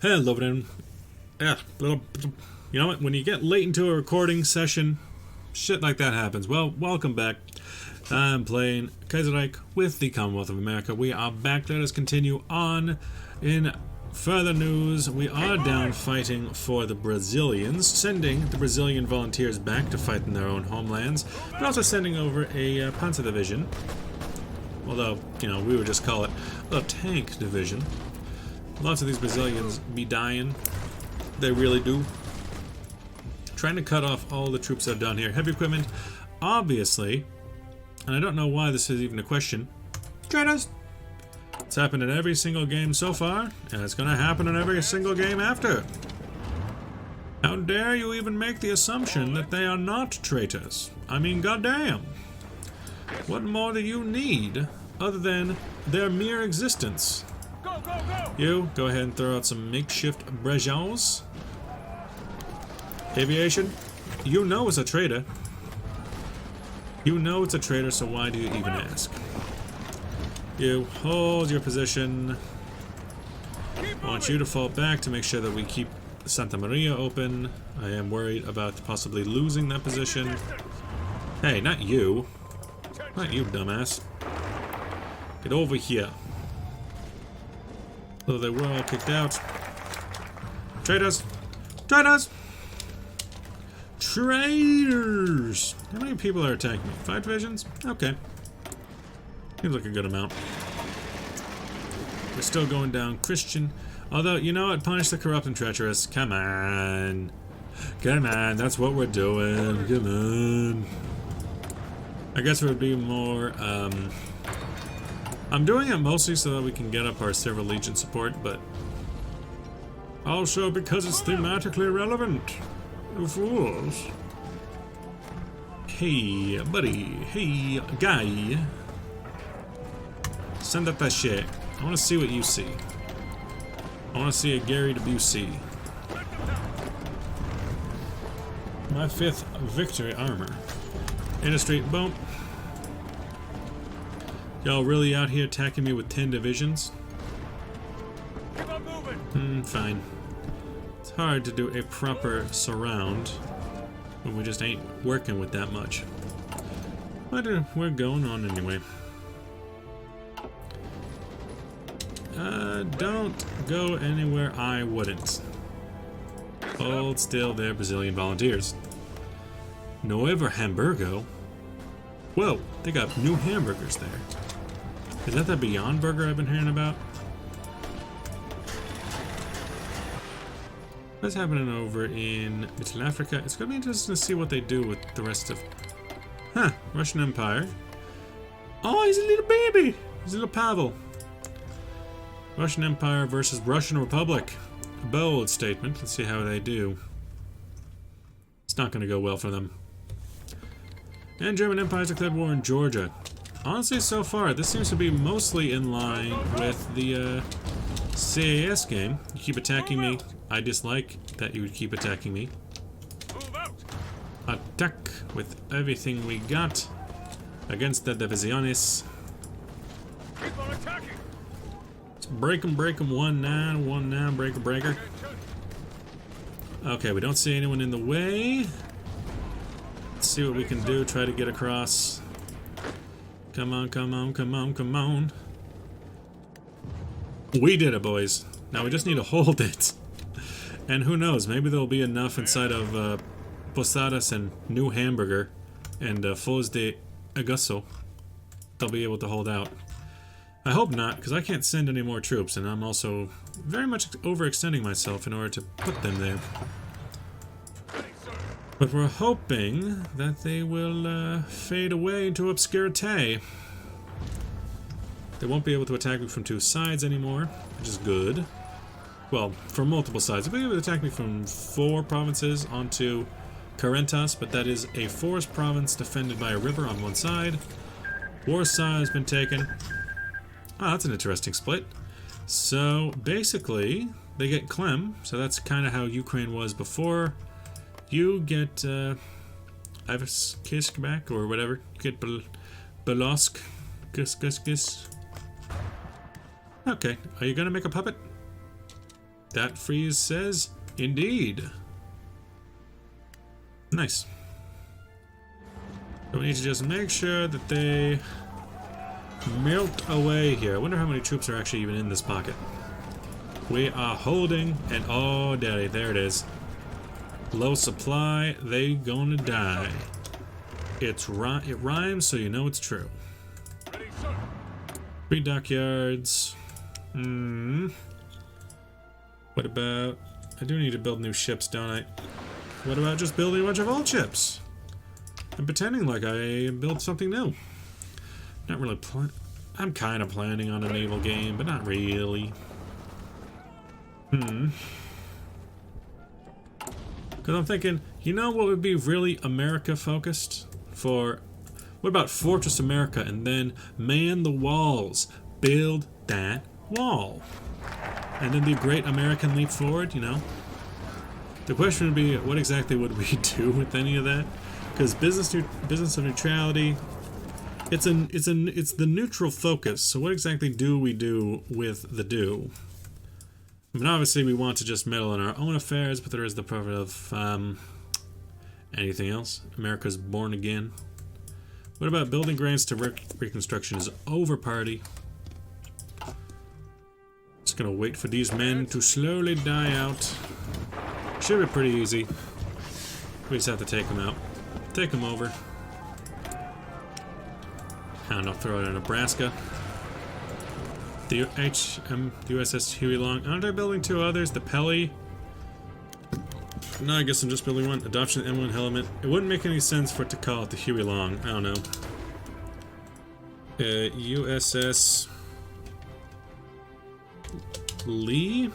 Hello, everyone. Yeah, you know what? When you get late into a recording session, shit like that happens. Well, welcome back. I'm playing Kaiserreich with the Commonwealth of America. We are back. Let us continue on. In further news, we are down fighting for the Brazilians, sending the Brazilian volunteers back to fight in their own homelands, but also sending over a Panzer division. Although, you know, we would just call it a tank division. Lots of these Brazilians be dying. They really do. Trying to cut off all the troops that are down here. Heavy equipment, obviously. And I don't know why this is even a question. Traitors! It's happened in every single game so far, and it's going to happen in every single game after. How dare you even make the assumption that they are not traitors? I mean, goddamn. What more do you need other than their mere existence? Go, go, go! You, go ahead and throw out some makeshift Brejans. Aviation, you know it's a traitor. You know it's a traitor, so why do you even ask? You hold your position. I want you to fall back to make sure that we keep Santa Maria open. I am worried about possibly losing that position. Hey, not you. Not you, dumbass. Get over here. So they were all kicked out. Traitors! Traitors! Traitors! How many people are attacking me? 5 divisions? Okay. Seems like a good amount. We're still going down Christian. Although, you know what? Punish the corrupt and treacherous. Come on. Come on, that's what we're doing. Come on. I guess it would be more, I'm doing it mostly so that we can get up our Silver Legion support, but also because it's thematically relevant. You fools. Hey, buddy. Hey, guy. Send up that shit. I want to see what you see. I want to see a Gary Debussy. My 5th victory armor. Industry, boom. Y'all really out here attacking me with 10 divisions? Keep on moving! Fine. It's hard to do a proper surround when we just ain't working with that much. But we're going on anyway. Don't go anywhere I wouldn't. Hold still there, Brazilian volunteers. Nuevo Hamburgo? Whoa, they got new hamburgers there. Is that the Beyond Burger I've been hearing about? What's happening over in Middle Africa? It's gonna be interesting to see what they do with the rest of... Huh, Russian Empire. Oh, he's a little baby! He's a little Pavel. Russian Empire versus Russian Republic. A bold statement. Let's see how they do. It's not gonna go well for them. And German Empire's declared war in Georgia. Honestly, so far, this seems to be mostly in line with the CAS game. You keep attacking me. I dislike that you would keep attacking me. Move out! Attack with everything we got against the Divisiones. Keep on attacking! Let's break 'em, 1-9, 1-9, breaker. Okay, we don't see anyone in the way. Let's see what we can do. Try to get across. Come on, come on, come on, come on. We did it, boys. Now we just need to hold it. And who knows, maybe there'll be enough inside of Posadas and New Hamburger and Foz de Agosto. They'll be able to hold out. I hope not, because I can't send any more troops, and I'm also very much overextending myself in order to put them there. But we're hoping that they will fade away into obscurity. They won't be able to attack me from 2 sides anymore, which is good. Well, from multiple sides. They'll be able to attack me from 4 provinces onto Carentas, but that is a forest province defended by a river on one side. Warsaw has been taken. Ah, that's an interesting split. So, basically, they get Klem, so that's kind of how Ukraine was before. You get Ivisk back, or whatever. You get Belosk. Gis. Okay, are you gonna make a puppet? That freeze says, indeed. Nice. So we need to just make sure that they melt away here. I wonder how many troops are actually even in this pocket. We are holding, and oh, daddy, there it is. Low supply, they gonna die. It rhymes, so you know it's true. Ready, sir. 3 dockyards. What about... I do need to build new ships, don't I? What about just building a bunch of old ships? And pretending like I built something new. Not really I'm kind of planning on a naval game, but not really. Because I'm thinking, you know what would be really America-focused? What about Fortress America and then man the walls? Build that wall. And then the great American leap forward, you know? The question would be, what exactly would we do with any of that? Because business of neutrality, it's the neutral focus. So what exactly do we do with the do? I mean, obviously we want to just meddle in our own affairs, but there is the problem of anything else. America's born again. What about building grants to reconstruction is over, party. Just gonna wait for these men to slowly die out. Should be pretty easy. We just have to take them out. Take them over. And I'll throw it in Nebraska. The USS Huey Long. Aren't I building 2 others? The Pelly. No, I guess I'm just building one. Adoption M1 Helmet. It wouldn't make any sense for it to call it the Huey Long. I don't know. USS Lee?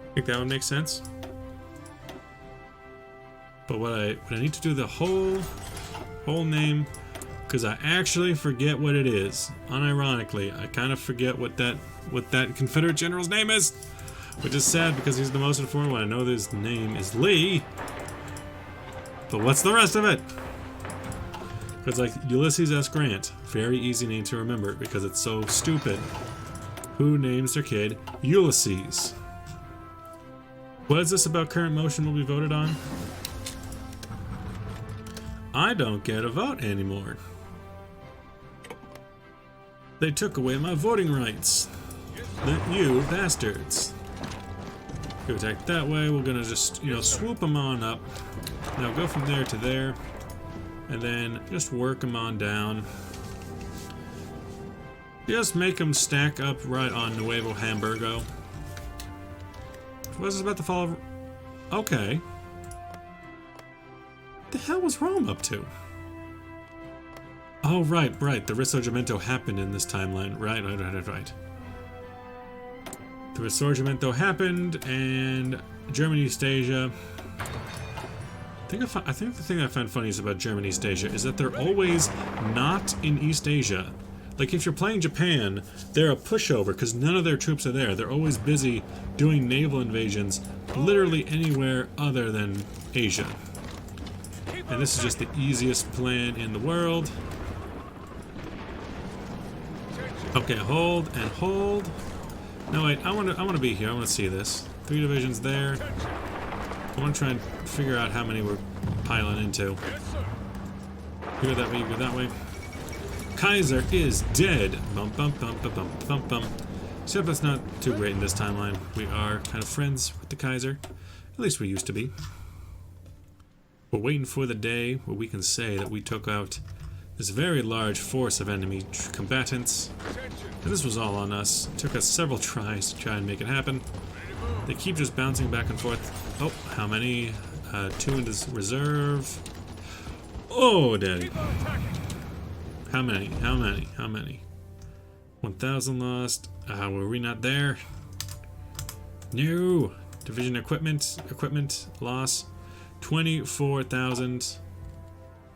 I think that would make sense. But what I need to do the whole name, because I actually forget what it is. Unironically, I kind of forget what that Confederate general's name is, which is sad because he's the most informed one. I know his name is Lee, but what's the rest of it? It's like Ulysses S. Grant. Very easy name to remember because it's so stupid. Who names their kid Ulysses? What is this about current motion will be voted on? I don't get a vote anymore. They took away my voting rights. You bastards. Go attack that way. We're gonna just, swoop them on up. Now go from there to there. And then just work them on down. Just make them stack up right on Nuevo Hamburgo. What is this about to follow? Okay. What the hell was Rome up to? Oh, right. The Risorgimento happened in this timeline. Right. The Risorgimento happened, and German East Asia. I think the thing I find funniest about German East Asia is that they're always not in East Asia. Like, if you're playing Japan, they're a pushover because none of their troops are there. They're always busy doing naval invasions literally anywhere other than Asia. And this is just the easiest plan in the world. Okay, hold and hold. No, wait, I want to be here. I want to see this. 3 divisions there. I want to try and figure out how many we're piling into. You go that way, you go that way. Kaiser is dead. Bum bum bum bum bum bum bum. Except that's not too great in this timeline. We are kind of friends with the Kaiser. At least we used to be. We're waiting for the day where we can say that we took out this very large force of enemy combatants. And this was all on us. It took us several tries to try and make it happen. They keep just bouncing back and forth. Oh, how many? 2 in this reserve. Oh, daddy. How many? 1,000 lost. Were we not there? No. Division equipment loss. 24,000.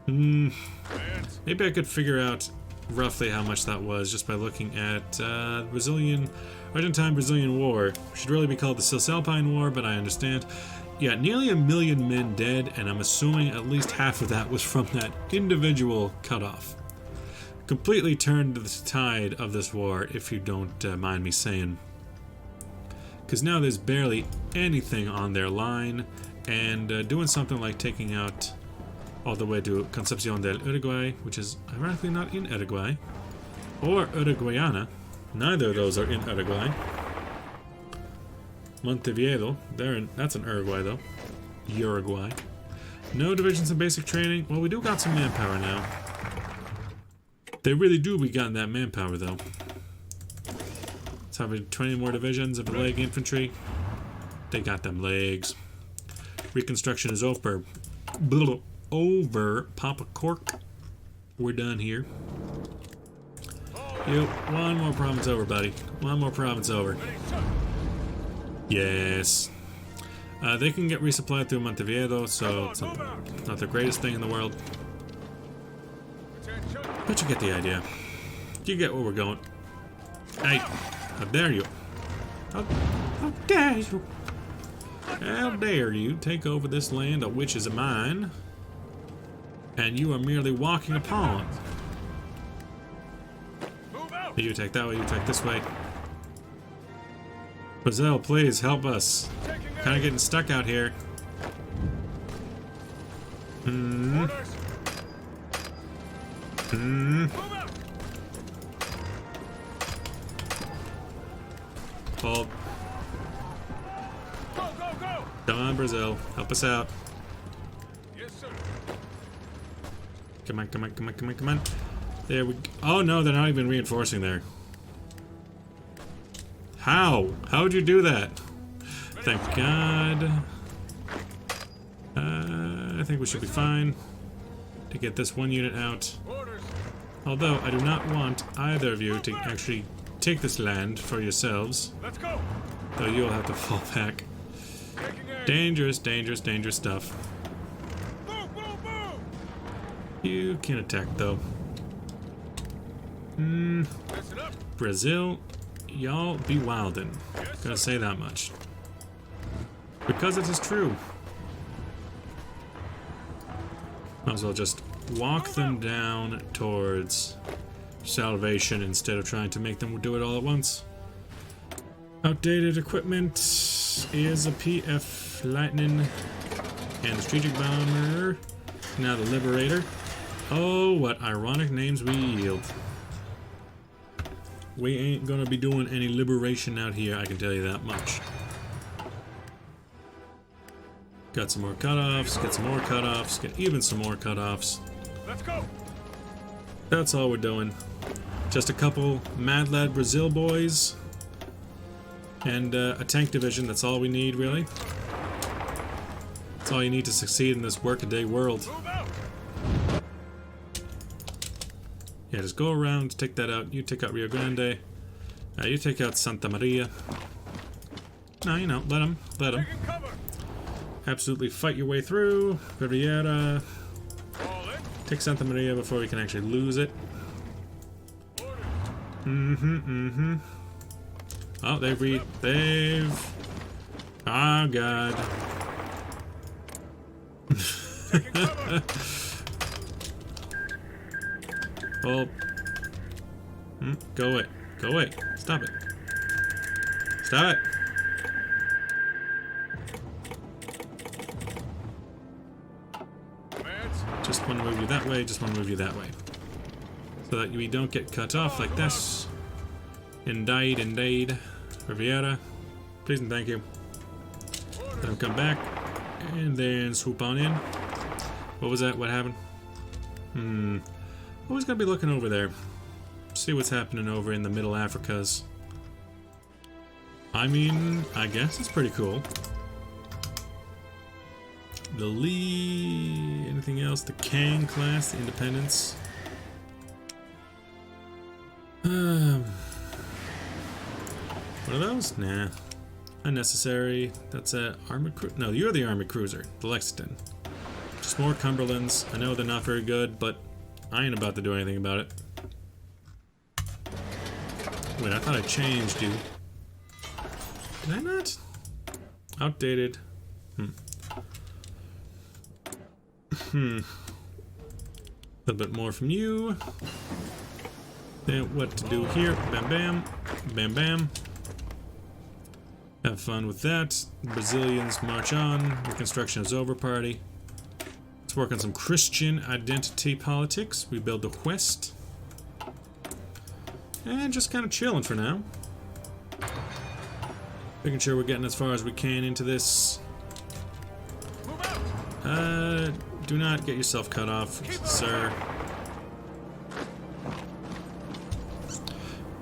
Maybe I could figure out roughly how much that was just by looking at Argentine-Brazilian War. Should really be called the Cisalpine War, but I understand. Yeah, nearly 1 million men dead, and I'm assuming at least half of that was from that individual cutoff. Completely turned the tide of this war, if you don't mind me saying. because now there's barely anything on their line, and doing something like taking out all the way to Concepcion del Uruguay, which is ironically not in Uruguay, or Uruguayana. Neither of those are in Uruguay. Montevideo, that's in Uruguay though. Uruguay. No divisions in basic training. Well, we do got some manpower now. They really do be getting that manpower though. Let's have 20 more divisions of leg infantry. They got them legs. Reconstruction is over. Over. Pop a cork. We're done here. You, one more province over, buddy. One more province over. Yes. They can get resupplied through Montevideo, so it's not the greatest thing in the world. But you get the idea. You get where we're going. Hey, how dare you? How dare you? How dare you take over this land of which is mine, and you are merely walking upon. You take that way, you take this way. Brazil, please help us. Kind of getting stuck out here. Hold. Go! Come on, Brazil. Help us out. Yes, sir. Come on. There we go. Oh no, they're not even reinforcing there. How? How'd you do that? Thank God. I think we should be fine to get this one unit out. Although I do not want either of you to actually take this land for yourselves. Let's go. Though you'll have to fall back. Dangerous stuff. Move! You can attack though. Listen up. Brazil, y'all be wildin'. Gotta say that much. Because it is true. Might as well just walk them down towards salvation instead of trying to make them do it all at once. Outdated equipment is a PF Lightning and the Strategic Bomber. Now the Liberator. Oh, what ironic names we yield. We ain't gonna be doing any liberation out here, I can tell you that much. Got some more cutoffs, get some more cutoffs, get even some more cutoffs. Let's go. That's all we're doing. Just a couple Mad Lad Brazil boys. And a tank division, that's all we need, really. That's all you need to succeed in this workaday world. Move out. Yeah, just go around, take that out. You take out Rio Grande. You take out Santa Maria. No, you know, let them. Taking cover. Absolutely fight your way through. Riviera. Fall in. Take Santa Maria before we can actually lose it. Oh, they've... Oh, God. Taking cover. Hold. Go away. Go away. Stop it. Stop it. Just want to move you that way, just want to move you that way. So that we don't get cut off like this. Indeed. Riviera. Please and thank you. Let them come back. And then swoop on in. What was that? What happened? Always gotta be looking over there. See what's happening over in the Middle Africas. I mean, I guess it's pretty cool. The Lee... Anything else? The Kang class, the Independence. What are those? Nah. Unnecessary. That's a armored cruiser. No, you're the armored cruiser. The Lexington. Just more Cumberlands. I know they're not very good, but I ain't about to do anything about it. Wait, I thought I changed you. Did I not? Outdated. A little bit more from you. Then what to do here? Bam, bam. Bam, bam. Have fun with that. Brazilians march on. Reconstruction is over, party. Let's work on some Christian identity politics. We build the West. And just kind of chilling for now. Making sure we're getting as far as we can into this. Do not get yourself cut off, sir.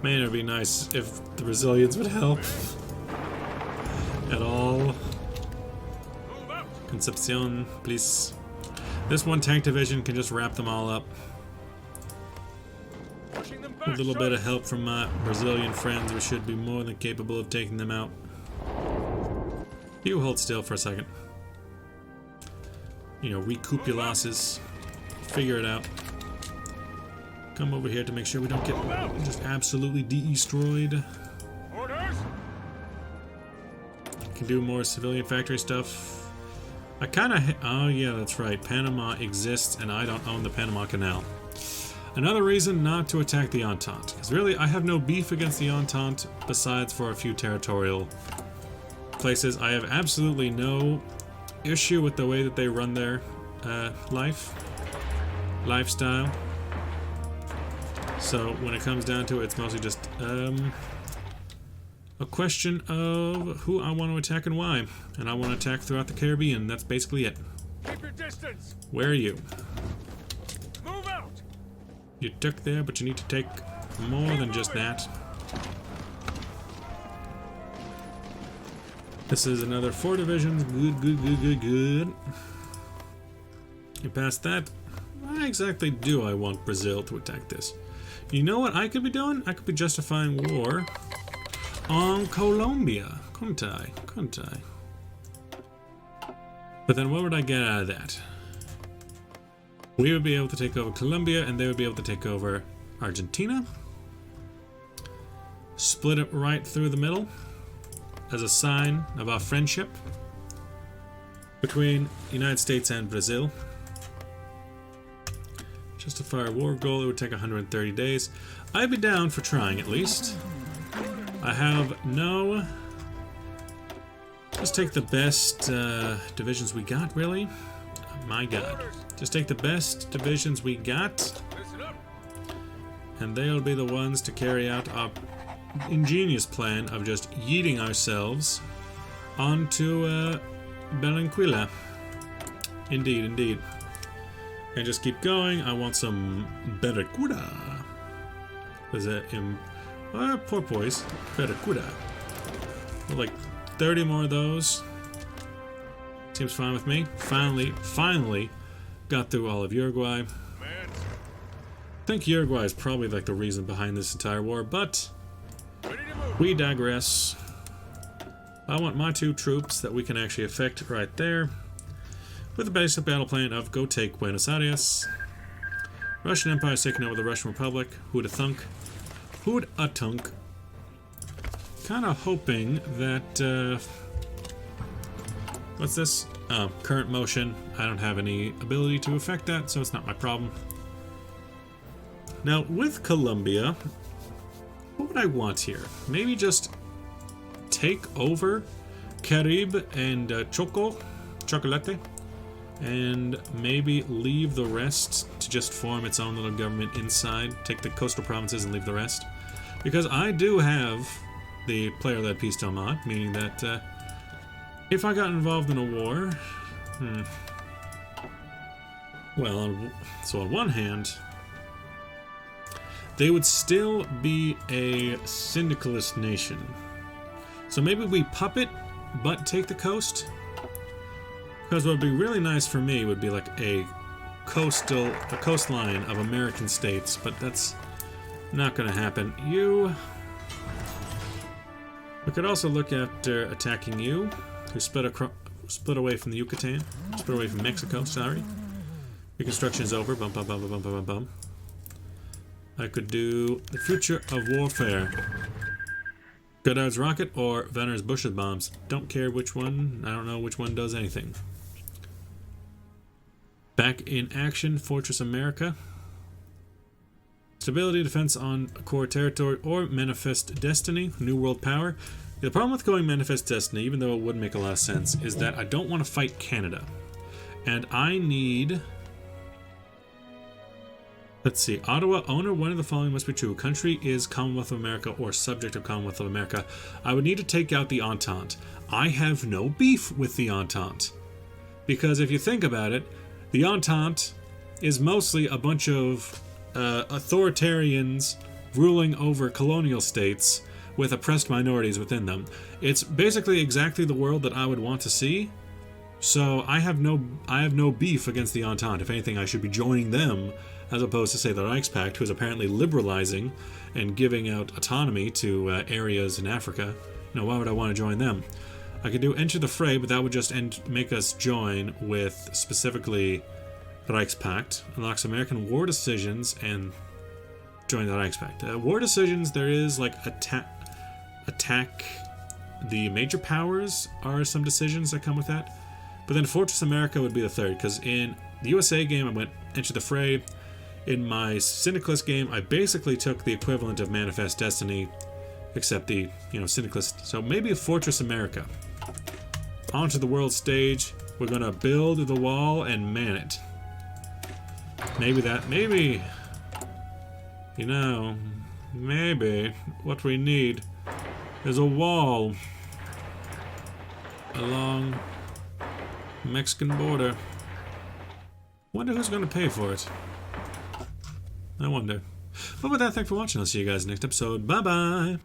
Man, it would be nice if the Brazilians would help. At all. Concepcion, please. This one tank division can just wrap them all up. A little bit of help from my Brazilian friends, we should be more than capable of taking them out. You hold still for a second. You know, recoup your losses. Figure it out. Come over here to make sure we don't get just absolutely destroyed. Orders. Can do more civilian factory stuff. I kind of... Oh, yeah, that's right. Panama exists, and I don't own the Panama Canal. Another reason not to attack the Entente. Because really, I have no beef against the Entente, besides for a few territorial places. I have absolutely no issue with the way that they run their lifestyle. So when it comes down to it, it's mostly just a question of who I want to attack and why. And I want to attack throughout the Caribbean. That's basically it. Keep your distance. Where are you? Move out. You took there, but you need to take more than just that. This is another 4 divisions. Good, good, good, good, good. You passed that. Why exactly do I want Brazil to attack this? You know what I could be doing? I could be justifying war on Colombia. Couldn't I? Couldn't I? But then what would I get out of that? We would be able to take over Colombia, and they would be able to take over Argentina. Split it right through the middle as a sign of our friendship between the United States and Brazil. Justify a war goal, it would take 130 days. I'd be down for trying at least. I have no... Just take the best divisions we got, really. My god. Just take the best divisions we got, Listen up. and they'll be the ones to carry out our ingenious plan of just yeeting ourselves onto Belenquilla. Indeed, indeed. And just keep going. I want some Barracuda. Was that in porpoise? Barracuda. Like 30 more of those. Seems fine with me. Finally got through all of Uruguay. Man. I think Uruguay is probably like the reason behind this entire war, but Ready to move. we digress. I want my 2 troops that we can actually affect right there, with a basic battle plan of go take Buenos Aires. Russian Empire is taking over the Russian Republic. Who'd a thunk? Who'd a tunk? Kind of hoping that what's this? Current motion. I don't have any ability to affect that, so it's not my problem. Now, with Colombia, what would I want here? Maybe just take over Caribe and Chocolate, and maybe leave the rest to just form its own little government inside. Take the coastal provinces and leave the rest. Because I do have the player-led peacetime mod, meaning that if I got involved in a war... Well, so on one hand, they would still be a syndicalist nation. So maybe we puppet, but take the coast? Because what would be really nice for me would be like a coastline of American states, but that's not going to happen. We could also look at attacking you, who split away from the Yucatan, split away from Mexico, sorry. Reconstruction is over, bum bum bum bum bum bum bum. I could do the future of warfare. Godard's rocket or Vanner's Bush's bombs. Don't care which one, I don't know which one does anything. Back in action, Fortress America. Stability, defense on core territory, or manifest destiny, New World Power. The problem with going Manifest Destiny, even though it would make a lot of sense, is that I don't want to fight Canada. And I need... Let's see. Ottawa, owner, one of the following must be true. Country is Commonwealth of America or subject of Commonwealth of America. I would need to take out the Entente. I have no beef with the Entente. Because if you think about it, the Entente is mostly a bunch of authoritarians ruling over colonial states with oppressed minorities within them. It's basically exactly the world that I would want to see. So I have no beef against the Entente. If anything, I should be joining them as opposed to, say, the Reichspakt, who is apparently liberalizing and giving out autonomy to areas in Africa. Why would I want to join them? I could do Enter the Fray, but that would just make us join with specifically the Reichspakt. Unlocks American war decisions and join the Reichspakt. War decisions, there is like attack the major powers are some decisions that come with that. But then Fortress America would be the third, because in the USA game I went Enter the Fray. In my Syndicalist game, I basically took the equivalent of Manifest Destiny, except the, Syndicalist. So maybe a Fortress America. Onto the world stage. We're gonna build the wall and man it. Maybe, maybe what we need is a wall along the Mexican border. Wonder who's gonna pay for it. I wonder. But with that, thanks for watching. I'll see you guys next episode. Bye-bye.